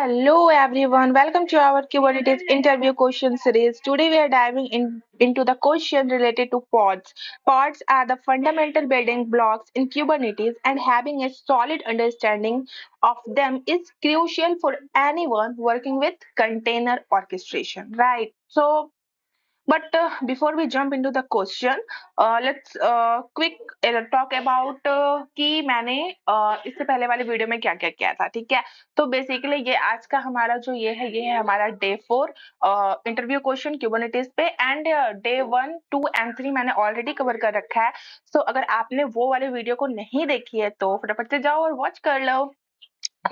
Hello everyone, welcome to our Kubernetes interview question series. Today we are diving into the question related to pods. Pods are the fundamental building blocks in Kubernetes, and having a solid understanding of them is crucial for anyone working with container orchestration, right? But before we jump into the question, let's quick talk about कि मैंने इससे पहले वाले video में क्या क्या किया था, ठीक है? तो बेसिकली ये आज का हमारा जो ये है हमारा डे 4 इंटरव्यू क्वेश्चन क्यूबरनेटिस पे एंड डे 1, 2 एंड 3 मैंने ऑलरेडी कवर कर रखा है। सो अगर आपने वो वाले वीडियो को नहीं देखी है तो फटाफट से जाओ और वॉच कर लो।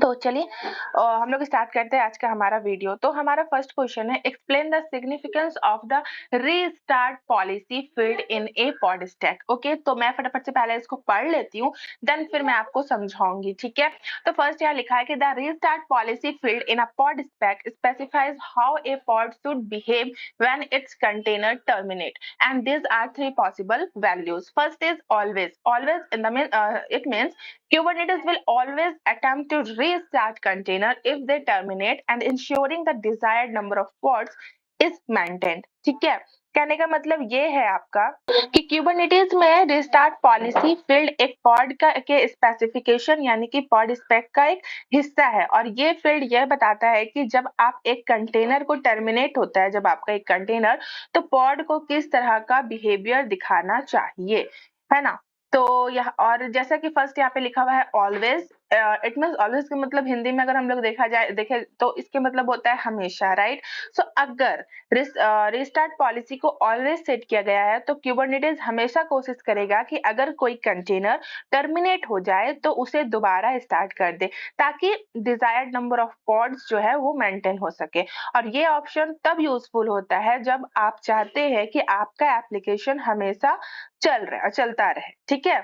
तो चलिए हम लोग स्टार्ट करते हैं आज का हमारा वीडियो। तो हमारा फर्स्ट क्वेश्चन है, explain the significance of the restart policy field in A pod stack. Okay, तो मैं फटाफट से पहले इसको पढ़ लेती हूँ, देन फिर मैं आपको समझाऊंगी, ठीक है? तो फर्स्ट यहाँ लिखा है कि the restart policy field in a pod stack specifies how a pod should behave when it's container terminate, and these are three possible values. First is always. Always in the it means Kubernetes will always attempt to restart container if they terminate and ensuring the desired number of pods is maintained. ठीक है, कहने का मतलब ये है आपका कि Kubernetes में रिस्टार्ट पॉलिसी फील्ड एक पॉड का के स्पेसिफिकेशन यानी कि पॉड स्पेक का एक हिस्सा है, और ये फील्ड यह बताता है कि जब आप एक कंटेनर को टर्मिनेट होता है, जब आपका एक कंटेनर, तो पॉड को किस तरह का बिहेवियर दिखाना चाहिए, है ना? तो यह और जैसा कि फर्स्ट यहाँ पे लिखा हुआ है ऑलवेज, इट मींस ऑलवेज का मतलब हिंदी में अगर हम लोग देखे तो इसके मतलब होता है हमेशा, राइट? सो अगर रिस्टार्ट पॉलिसी को ऑलवेज सेट किया गया है तो क्यूबरनेटिस हमेशा कोशिश करेगा कि अगर कोई कंटेनर टर्मिनेट हो जाए तो उसे दोबारा स्टार्ट कर दे, ताकि डिजायर्ड नंबर ऑफ पॉड्स जो है वो मेंटेन हो सके। और ये ऑप्शन तब यूजफुल होता है जब आप चाहते हैं कि आपका एप्लीकेशन हमेशा चलता रहे, ठीक है?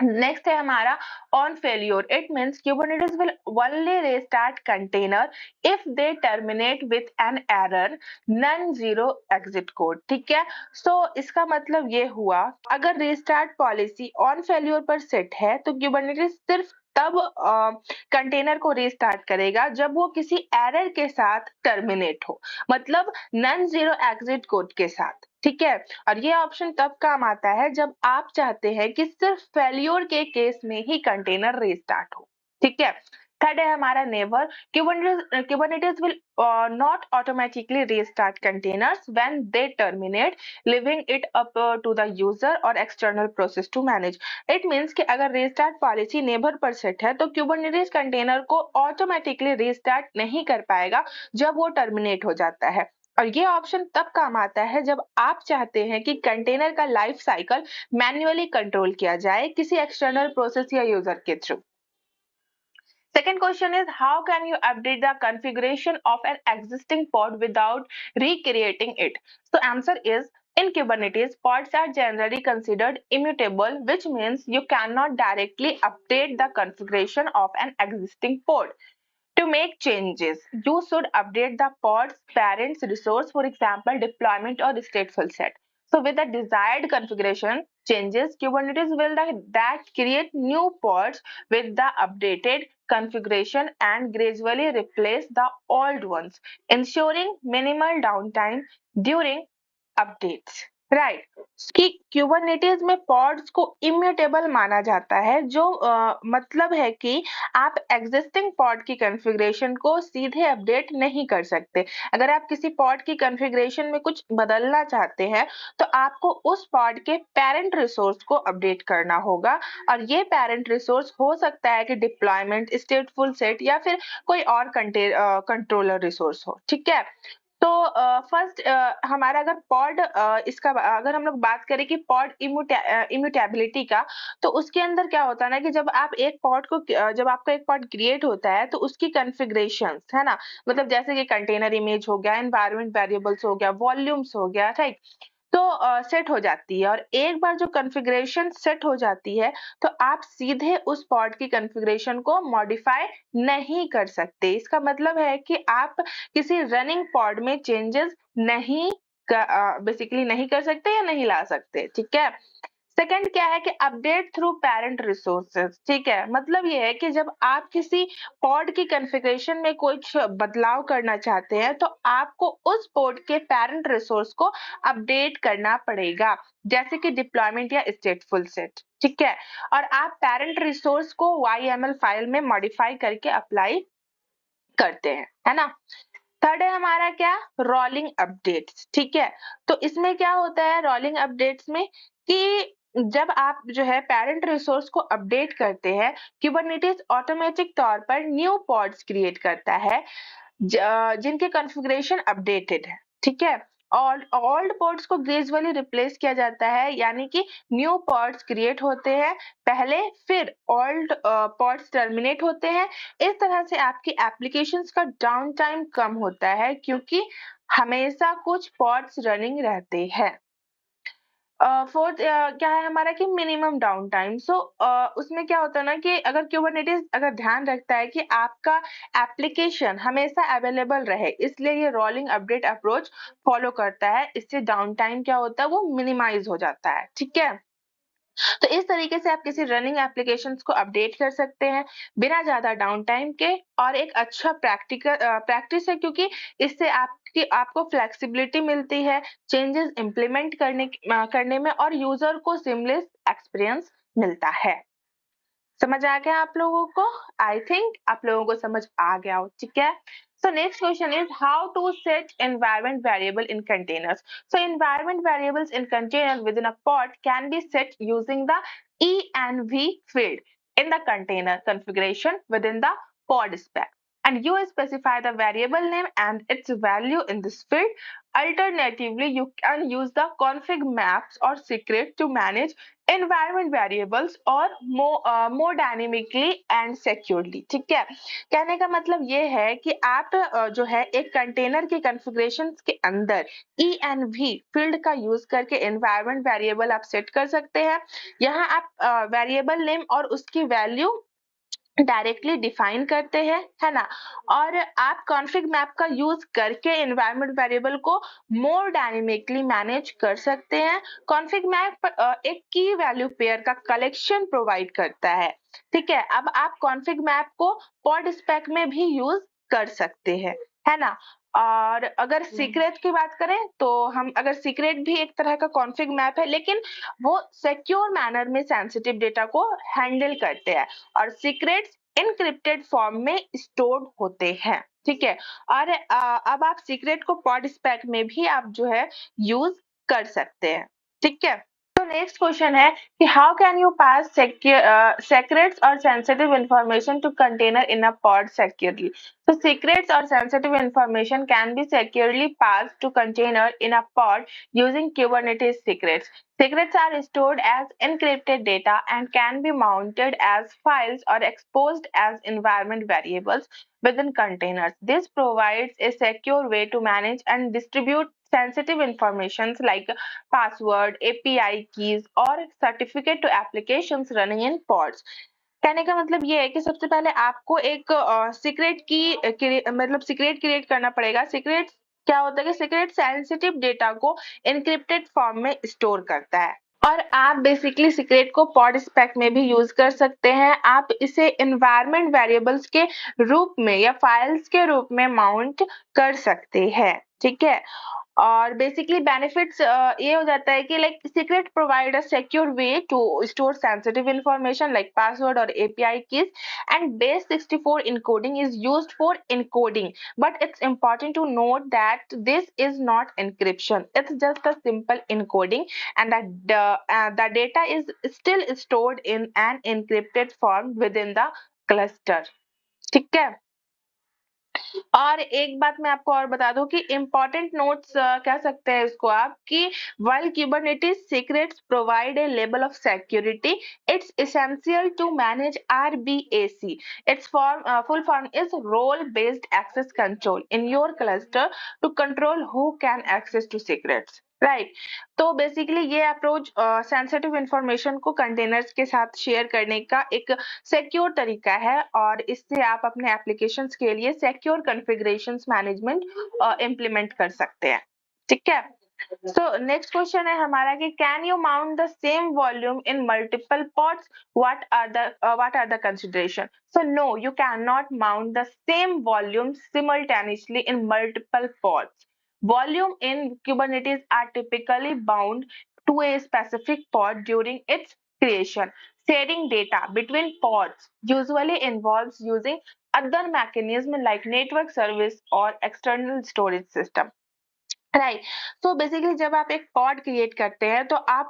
नेक्स्ट है हमारा on failure, it means Kubernetes will only restart container if they terminate with an error non zero exit code, ठीक है? सो इसका मतलब ये हुआ, अगर रिस्टार्ट पॉलिसी ऑन फेल्योर पर सेट है तो Kubernetes सिर्फ तब कंटेनर को रिस्टार्ट करेगा जब वो किसी एरर के साथ टर्मिनेट हो, मतलब नॉन जीरो एग्जिट कोड के साथ, ठीक है? और ये ऑप्शन तब काम आता है जब आप चाहते हैं कि सिर्फ फेल्योर के केस में ही कंटेनर रीस्टार्ट हो, ठीक है? थर्ड है हमारा never, Kubernetes will not automatically restart containers when they terminate, leaving it up to the user or external process to manage. It means कि अगर restart policy नेवर पर सेट है तो Kubernetes कंटेनर को ऑटोमेटिकली रीस्टार्ट नहीं कर पाएगा जब वो टर्मिनेट हो जाता है। और ये ऑप्शन तब काम आता है जब आप चाहते हैं कि कंटेनर का लाइफ साइकिल मैन्युअली कंट्रोल किया जाए किसी एक्सटर्नल प्रोसेस या यूजर के through. Second question is, how can you update the configuration of an existing pod without recreating it? So answer is, in Kubernetes, pods are generally considered immutable, which means you cannot directly update the configuration of an existing pod. To make changes, you should update the pod's parent's resource, for example, deployment or stateful set. So with the desired configuration changes, Kubernetes will that create new pods with the updated configuration and gradually replace the old ones, ensuring minimal downtime during updates. Right, कि Kubernetes में pods को immutable माना जाता है, जो मतलब है कि आप एग्जिस्टिंग पॉड की कॉन्फ़िगरेशन को सीधे अपडेट नहीं कर सकते। अगर आप किसी पॉड की कॉन्फ़िगरेशन में कुछ बदलना चाहते हैं तो आपको उस पॉड के पेरेंट रिसोर्स को अपडेट करना होगा, और ये पेरेंट रिसोर्स हो सकता है कि डिप्लॉयमेंट, स्टेटफुल सेट या फिर कोई और कंट्रोलर रिसोर्स हो, ठीक है? तो फर्स्ट हमारा अगर पॉड इसका अगर हम लोग बात करें कि पॉड इम्यूटेबिलिटी का, तो उसके अंदर क्या होता है ना कि जब आप एक पॉड को जब आपका एक पॉड क्रिएट होता है तो उसकी कॉन्फ़िगरेशंस, है ना? मतलब जैसे कि कंटेनर इमेज हो गया, एनवायरनमेंट वेरिएबल्स हो गया, वॉल्यूम्स हो गया, राइट? तो सेट हो जाती है, और एक बार जो कॉन्फ़िगरेशन सेट हो जाती है तो आप सीधे उस पॉड की कॉन्फ़िगरेशन को मॉडिफाई नहीं कर सकते। इसका मतलब है कि आप किसी रनिंग पॉड में चेंजेस बेसिकली नहीं कर सकते या नहीं ला सकते, ठीक है? सेकंड क्या है कि अपडेट थ्रू पेरेंट रिसोर्सेज। ठीक है, मतलब ये है कि जब आप किसी पॉड की कॉन्फ़िगरेशन में कुछ बदलाव करना चाहते हैं तो आपको उस पॉड के पेरेंट रिसोर्स को अपडेट करना पड़ेगा, जैसे कि डिप्लॉयमेंट या स्टेटफुल सेट। ठीक है, और आप पेरेंट रिसोर्स को YML फाइल में मॉडिफाई करके अप्लाई करते हैं, है ना। थर्ड है हमारा क्या, रोलिंग अपडेट्स। ठीक है, तो इसमें क्या होता है रोलिंग अपडेट्स में कि जब आप जो है पेरेंट रिसोर्स को अपडेट करते हैं, कुबरनेटिस ऑटोमेटिक तौर पर न्यू पॉड्स क्रिएट करता है जिनके कॉन्फ़िगरेशन अपडेटेड है। ठीक है, और ओल्ड पोर्ट्स को ग्रेजुअली रिप्लेस किया जाता है, यानी कि न्यू पोर्ट्स क्रिएट होते हैं पहले, फिर ओल्ड पोर्ट्स टर्मिनेट होते हैं। इस तरह से आपकी एप्लीकेशंस का डाउन टाइम कम होता है, क्योंकि हमेशा कुछ पोर्ट्स रनिंग रहते हैं। फोर्थ क्या है हमारा कि मिनिमम डाउन टाइम। सो उसमें क्या होता है ना कि अगर कुबरनेटिस अगर ध्यान रखता है कि आपका एप्लीकेशन हमेशा अवेलेबल रहे, इसलिए ये रोलिंग अपडेट अप्रोच फॉलो करता है। इससे डाउन टाइम क्या होता है वो मिनिमाइज हो जाता है। ठीक है, तो इस तरीके से आप किसी रनिंग एप्लीकेशंस को अपडेट कर सकते हैं बिना ज़्यादा डाउन टाइम के, और एक अच्छा प्रैक्टिस है, क्योंकि इससे आपकी आपको फ्लेक्सिबिलिटी मिलती है चेंजेस इम्प्लीमेंट करने में, और यूजर को सिमलेस एक्सपीरियंस मिलता है। समझ आ गया आप लोगों को? आई थिंक आप लोगों को समझ आ गया हो। ठीक है, so next question is how to set environment variable in containers. So environment variables in container within a pod can be set using the env field in the container configuration within the pod spec, and you specify the variable name and its value in this field. Alternatively, you can use the config maps or secret to manage environment variables और more dynamically and securely। ठीक है, कहने का मतलब ये है कि आप जो है एक कंटेनर के कॉन्फ़िगरेशंस के अंदर env फील्ड का यूज करके एनवायरनमेंट वेरिएबल आप सेट कर सकते हैं। यहाँ आप वेरिएबल नेम और उसकी वैल्यू डायरेक्टली डिफाइन करते हैं, है ना। और आप कॉन्फ़िग मैप का यूज करके एनवायरनमेंट वेरिएबल को मोर डायनेमिकली मैनेज कर सकते हैं। कॉन्फ़िग मैप एक की वैल्यू पेयर का कलेक्शन प्रोवाइड करता है। ठीक है, अब आप कॉन्फ़िग मैप को पॉड स्पेक में भी यूज कर सकते हैं, है ना। और अगर सीक्रेट की बात करें तो हम अगर सीक्रेट भी एक तरह का कॉन्फ़िग मैप है, लेकिन वो सिक्योर मैनर में सेंसिटिव डेटा को हैंडल करते हैं, और सीक्रेट्स इनक्रिप्टेड फॉर्म में स्टोर्ड होते हैं। ठीक है, और अब आप सीक्रेट को पॉड स्पेक में भी आप जो है यूज कर सकते हैं। ठीक है, तो नेक्स्ट क्वेश्चन है कि how can you pass secrets or sensitive information to container in a pod securely. So secrets or sensitive information can be securely passed to container in a pod using Kubernetes secrets. Secrets are stored as encrypted data and can be mounted as files or exposed as environment variables within containers. This provides a secure way to manage and distribute sensitive information like password, API keys और certificate to applications running in pods. कहने का मतलब ये है कि सबसे पहले आपको एक सीक्रेट की मतलब सीक्रेट क्रिएट करना पड़ेगा। सीक्रेट क्या होता है कि सीक्रेट सेंसिटिव डेटा को एन्क्रिप्टेड फॉर्म में स्टोर करता है, और आप बेसिकली सीक्रेट को पॉड स्पेक में भी यूज कर सकते हैं। आप इसे एनवायरनमेंट वेरिएबल्स के रूप में या फाइल्स के रूप में माउंट कर सकते हैं। ठीक है, और बेसिकली बेनिफिट्स ये हो जाता है कि like secret provide a secure way to store sensitive information like password और API keys, and base 64 encoding is used for encoding, but it's important to note that this is not encryption, it's just a simple encoding, and that the data is still stored in an encrypted form within the cluster। ठीक है, और एक बात मैं आपको और बता दूं कि इम्पोर्टेंट नोट्स कह सकते हैं इसको आप कि while Kubernetes secrets provide a level of security, it's essential to manage RBAC. Its full form is role-based access control in your cluster to control who can access to secrets. Right, तो basically ये approach sensitive information को containers के साथ share करने का एक secure तरीका है, और इससे आप अपने एप्लीकेशंस के लिए सिक्योर कॉन्फ़िगरेशंस मैनेजमेंट इम्प्लीमेंट कर सकते हैं। ठीक है, So next question है हमारा कि can you mount the same volume in multiple pods? What are the consideration? So no, you cannot mount the same volume simultaneously in multiple pods. Volume in Kubernetes are typically bound to a specific pod during its creation. Sharing data between pods usually involves using other mechanism like network service or external storage system. Right. तो basically जब आप एक pod create करते हैं तो आप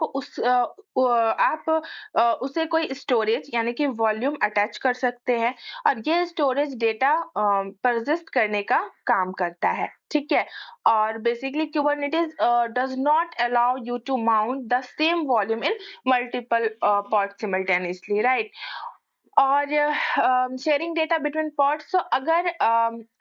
उसे कोई स्टोरेज यानी कि वॉल्यूम अटैच कर सकते हैं और ये स्टोरेज डेटा परसिस्ट करने का काम करता है, ठीक है। और basically Kubernetes does not allow you to mount the same volume in multiple pod simultaneously, right. और शेयरिंग डेटा बिटवीन पॉड्स, तो अगर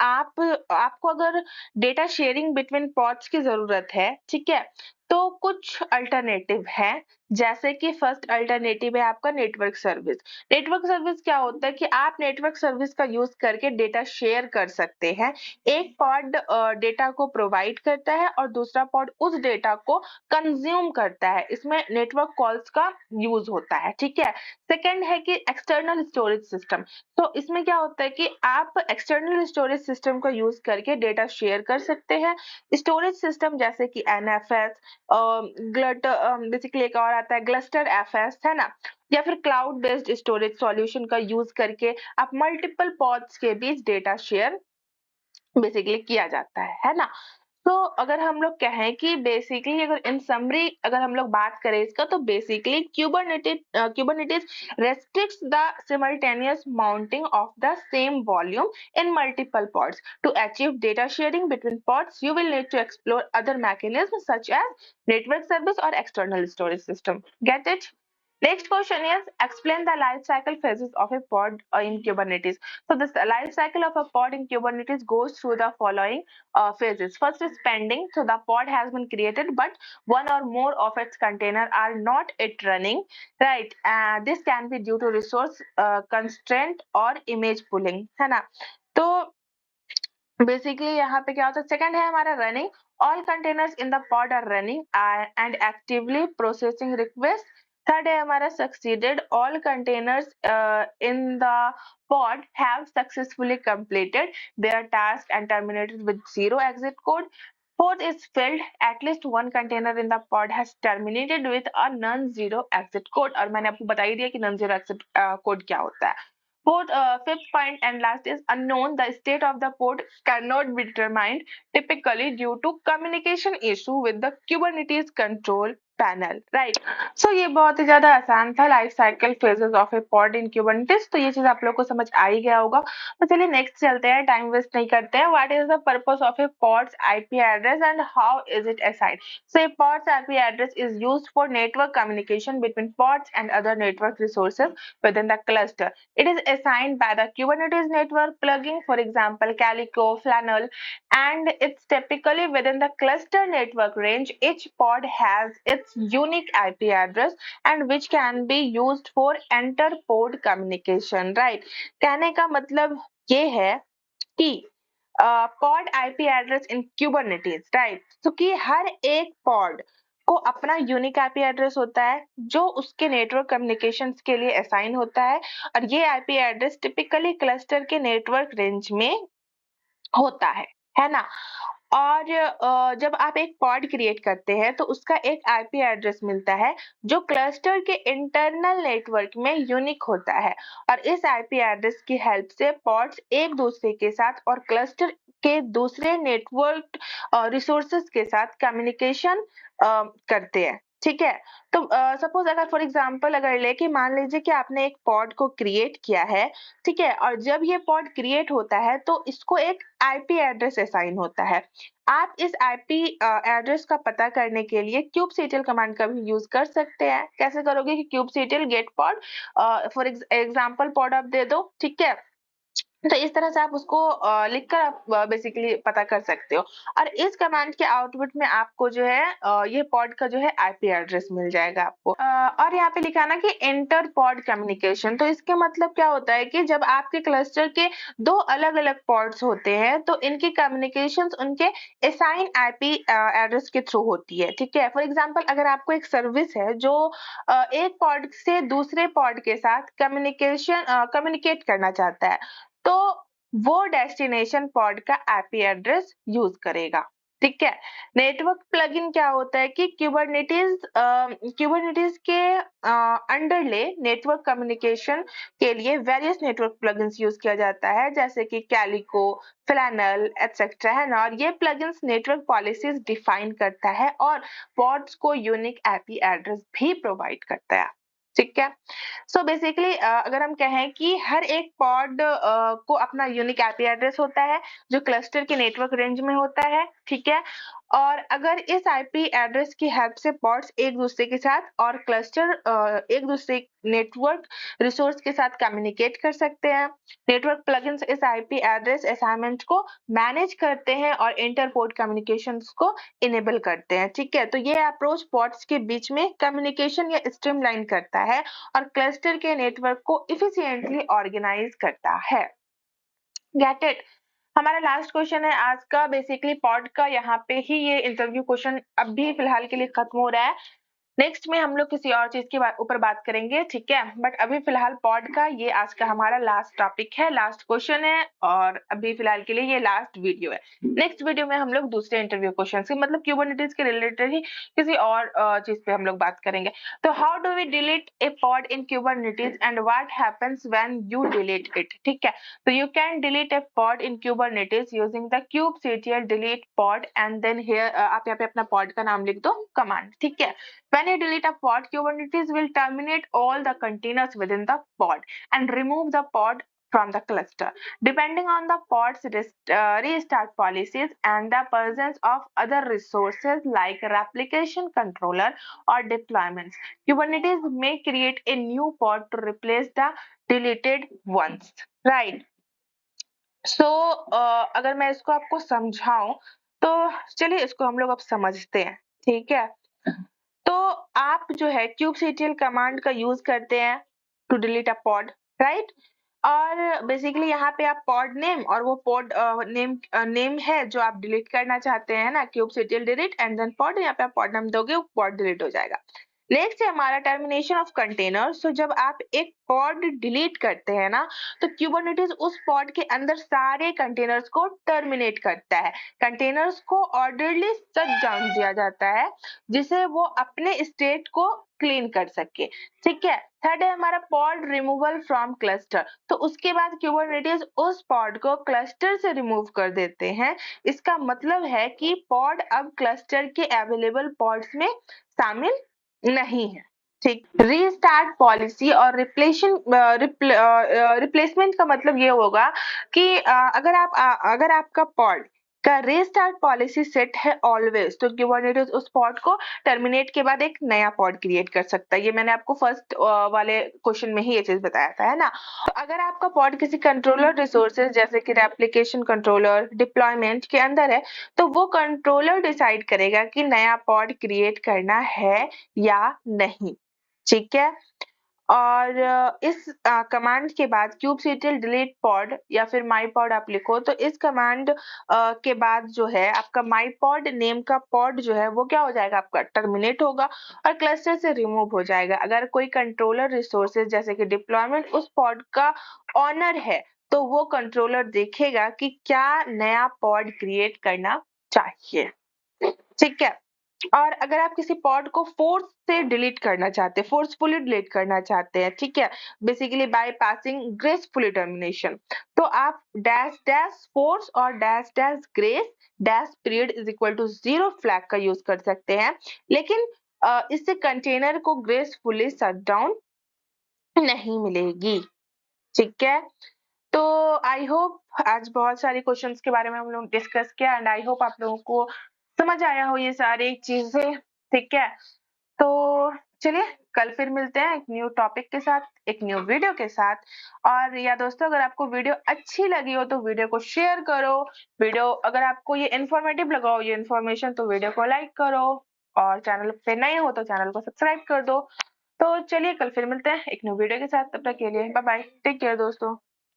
आपको अगर डेटा शेयरिंग बिटवीन पॉड्स की जरूरत है, ठीक है, तो कुछ अल्टरनेटिव है। जैसे कि फर्स्ट अल्टरनेटिव है आपका नेटवर्क सर्विस। नेटवर्क सर्विस क्या होता है कि आप नेटवर्क सर्विस का यूज करके डेटा शेयर कर सकते हैं। एक पॉड डेटा को प्रोवाइड करता है और दूसरा पॉड उस डेटा को कंज्यूम करता है। इसमें नेटवर्क कॉल्स का यूज होता है, ठीक है। सेकेंड है कि एक्सटर्नल स्टोरेज सिस्टम। तो इसमें क्या होता है कि आप एक्सटर्नल स्टोरेज सिस्टम का यूज करके डेटा शेयर कर सकते हैं। स्टोरेज सिस्टम जैसे कि एनएफएस, ग्लट, बेसिकली एक और आता है ग्लस्टर एफएस, है ना, या फिर क्लाउड बेस्ड स्टोरेज सॉल्यूशन का यूज करके आप मल्टीपल पॉड्स के बीच डेटा शेयर बेसिकली किया जाता है ना। तो अगर हम लोग कहें कि बेसिकली अगर इन समरी अगर हम लोग बात करें इसका, तो basically Kubernetes restricts the simultaneous mounting of the same volume in multiple pods. To achieve data sharing between pods, you will need to explore other mechanisms such as network service or external storage system. Get it? Next question is explain the life cycle phases of a pod in Kubernetes. So this life cycle of a pod in Kubernetes goes through the following phases. First is pending. So the pod has been created, but one or more of its container are not yet running. Right. This can be due to resource constraint or image pooling, है ना। तो basically यहाँ पे क्या होता है, second है हमारा running. All containers in the pod are running and actively processing request. Third है हमारा succeeded. All containers in the pod have successfully completed their task and terminated with zero exit code. Fourth is filled. At least one container in the pod has terminated with a non-zero exit code. और मैंने आपको बता ही दिया कि non-zero exit code क्या होता है। Fifth point and last is unknown. The state of the pod cannot be determined, typically due to communication issue with the Kubernetes control panel, right. So ये बहुत ही ज्यादा आसान था, life cycle phases of a pod in Kubernetes. तो ये चीज आप लोग को समझ आ ही गया होगा। तो चलिए नेक्स्ट चलते हैं, टाइम वेस्ट नहीं करते हैं। What is the purpose of A pods IP address and how is it assigned? So A pods IP address is used for network communication between pods and other network resources within the cluster. It is assigned by the Kubernetes network plugin, for example, Calico, Flannel, and it's typically within the cluster network range. Each pod has its unique IP address and which can be used for inter-pod communication, right? कहने का मतलब ये है कि pod IP address in Kubernetes, right, तो कि हर एक pod को अपना यूनिक आईपी एड्रेस होता है जो उसके नेटवर्क कम्युनिकेशंस के लिए असाइन होता है। और ये आईपी एड्रेस टिपिकली क्लस्टर के नेटवर्क रेंज में होता है ना। और जब आप एक पॉड क्रिएट करते हैं तो उसका एक आईपी एड्रेस मिलता है जो क्लस्टर के इंटरनल नेटवर्क में यूनिक होता है। और इस आईपी एड्रेस की हेल्प से पॉड्स एक दूसरे के साथ और क्लस्टर के दूसरे नेटवर्क रिसोर्सेज के साथ कम्युनिकेशन करते हैं, ठीक है। तो सपोज अगर फॉर एग्जांपल अगर लेके मान लीजिए कि आपने एक पॉड को क्रिएट किया है, ठीक है, और जब ये पॉड क्रिएट होता है तो इसको एक आईपी एड्रेस असाइन होता है। आप इस आईपी एड्रेस का पता करने के लिए kubectl कमांड का भी यूज कर सकते हैं। कैसे करोगे कि kubectl get pod, for example pod आप दे दो, ठीक है। तो इस तरह से आप उसको लिखकर आप बेसिकली पता कर सकते हो और इस कमांड के आउटपुट में आपको जो है ये पॉड का जो है आईपी एड्रेस मिल जाएगा आपको। और यहाँ पे लिखा है ना कि इंटर पॉड कम्युनिकेशन, तो इसके मतलब क्या होता है कि जब आपके क्लस्टर के दो अलग-अलग पॉड्स होते हैं तो इनकी कम्युनिकेशंस उनके असाइन आईपी एड्रेस के थ्रू होती है, ठीक है? फॉर एग्जांपल अगर आपको एक सर्विस है जो एक पॉड से दूसरे पॉड के साथ कम्युनिकेट करना चाहता है, तो वो डेस्टिनेशन पॉड का आईपी एड्रेस यूज करेगा, ठीक है। नेटवर्क प्लगइन क्या होता है कि क्यूबरनेटिस के अंडरले नेटवर्क कम्युनिकेशन के लिए वेरियस नेटवर्क प्लगइन्स यूज किया जाता है, जैसे कि कैलिको, फ्लैनल एटसेट्रा, है ना। और ये प्लगइन्स नेटवर्क पॉलिसीज डिफाइन करता है और पॉड्स को यूनिक आईपी एड्रेस भी प्रोवाइड करता है, ठीक है। सो बेसिकली अगर हम कहें कि हर एक पॉड को अपना यूनिक आईपी एड्रेस होता है जो क्लस्टर के नेटवर्क रेंज में होता है, ठीक है। और अगर इस आईपी एड्रेस की हेल्प से पॉड्स एक दूसरे के साथ और क्लस्टर एक दूसरे नेटवर्क रिसोर्स के साथ कम्युनिकेट कर सकते हैं। नेटवर्क प्लगइन्स इस आईपी एड्रेस असाइनमेंट को मैनेज करते हैं और इंटर पोर्ट कम्युनिकेशंस को इनेबल करते हैं, ठीक है। तो ये अप्रोच पॉड्स के बीच में कम्युनिकेशन या स्ट्रीमलाइन करता है और क्लस्टर के नेटवर्क को इफिशिएंटली ऑर्गेनाइज करता है। Get it. हमारा लास्ट क्वेश्चन है आज का, बेसिकली पॉड का यहाँ पे ही ये इंटरव्यू क्वेश्चन अभी फिलहाल के लिए खत्म हो रहा है। नेक्स्ट में हम लोग किसी और चीज के ऊपर बात करेंगे, ठीक है। बट अभी फिलहाल पॉड का ये आज का हमारा लास्ट टॉपिक है, लास्ट क्वेश्चन है और अभी फिलहाल के लिए ये लास्ट वीडियो है। नेक्स्ट वीडियो में हम लोग दूसरे इंटरव्यू क्वेश्चन से मतलब क्यूबरनेटिस के रिलेटेड ही किसी और चीज पे हम लोग बात करेंगे। तो how do we delete a pod in Kubernetes and what happens when you delete it, ठीक है। तो you can delete a pod in Kubernetes using the kubectl delete pod and then here आप यहाँ पे अपना pod का नाम लिख दो कमांड, ठीक है। When you delete a pod, Kubernetes will terminate all the containers within the pod and remove the pod from the cluster. Depending on the pod's restart policies and the presence of other resources like replication controller or deployments, Kubernetes may create a new pod to replace the deleted ones. Right. So अगर मैं इसको आपको समझाऊं तो चलिए इसको हम लोग अब समझते हैं, ठीक है। तो आप जो है kubectl कमांड का यूज करते हैं to delete a pod, right. और बेसिकली यहाँ पे आप पॉड नेम और वो पॉड नेम है जो आप डिलीट करना चाहते हैं ना, kubectl delete and then pod, यहाँ पे आप पॉड नेम दोगे वो पॉड डिलीट हो जाएगा। नेक्स्ट है हमारा टर्मिनेशन ऑफ कंटेनर। सो जब आप एक पॉड डिलीट करते हैं ना तो क्यूबरनेटिस उस पॉड के अंदर सारे कंटेनर्स को टर्मिनेट करता है। कंटेनर्स को ऑर्डरली शट डाउन दिया जाता है जिसे वो अपने स्टेट को क्लीन कर सके, ठीक है। थर्ड है हमारा पॉड रिमूवल फ्रॉम क्लस्टर। तो उसके बाद क्यूबरनेटिस उस पॉड को क्लस्टर से रिमूव कर देते हैं। इसका मतलब है कि पॉड अब क्लस्टर के अवेलेबल पॉड्स में शामिल नहीं है, ठीक। रीस्टार्ट पॉलिसी और रिप्लेसमेंट का मतलब ये होगा कि अगर आपका पॉड का रीस्टार्ट पॉलिसी सेट है ऑलवेज, तो क्यूबरनेटिस उस पॉड को टर्मिनेट के बाद एक नया पॉड क्रिएट कर सकता है। ये मैंने आपको फर्स्ट वाले क्वेश्चन में ही ये चीज बताया था, है ना। तो अगर आपका पॉड किसी कंट्रोलर रिसोर्सेज जैसे कि रेप्लिकेशन कंट्रोलर, डिप्लॉयमेंट के अंदर है, तो वो कंट्रोलर डिसाइड करेगा कि नया पॉड क्रिएट करना है या नहीं, ठीक है। और इस कमांड के बाद kubectl delete pod या फिर mypod आप लिखो, तो इस कमांड के बाद जो है आपका mypod नेम का पॉड जो है वो क्या हो जाएगा, आपका टर्मिनेट होगा और क्लस्टर से रिमूव हो जाएगा। अगर कोई कंट्रोलर रिसोर्सेज जैसे कि डिप्लॉयमेंट उस पॉड का ऑनर है तो वो कंट्रोलर देखेगा कि क्या नया पॉड क्रिएट करना चाहिए, ठीक है। और अगर आप किसी पॉड को फोर्स से डिलीट करना चाहते हैं, फोर्सफुली डिलीट करना चाहते हैं, ठीक है, basically by passing gracefully termination, तो आप डैश डैश फोर्स और dash dash grace dash period is equal to 0 flag का यूज कर सकते हैं। लेकिन इससे कंटेनर को ग्रेसफुली शट डाउन नहीं मिलेगी, ठीक है। तो आई होप आज बहुत सारे क्वेश्चंस के बारे में हम लोग डिस्कस किया एंड आई होप आप लोगों को समझ आया हो ये सारी चीजें, ठीक है। तो चलिए कल फिर मिलते हैं एक न्यू टॉपिक के साथ, एक न्यू वीडियो के साथ। और या दोस्तों अगर आपको वीडियो अच्छी लगी हो तो वीडियो को शेयर करो। वीडियो अगर आपको ये इन्फॉर्मेटिव लगा हो ये इन्फॉर्मेशन तो वीडियो को लाइक करो। और चैनल पे नए हो तो चैनल को सब्सक्राइब कर दो। तो चलिए कल फिर मिलते हैं एक न्यू वीडियो के साथ, तब तक के लिए बाय बाय, टेक केयर दोस्तों।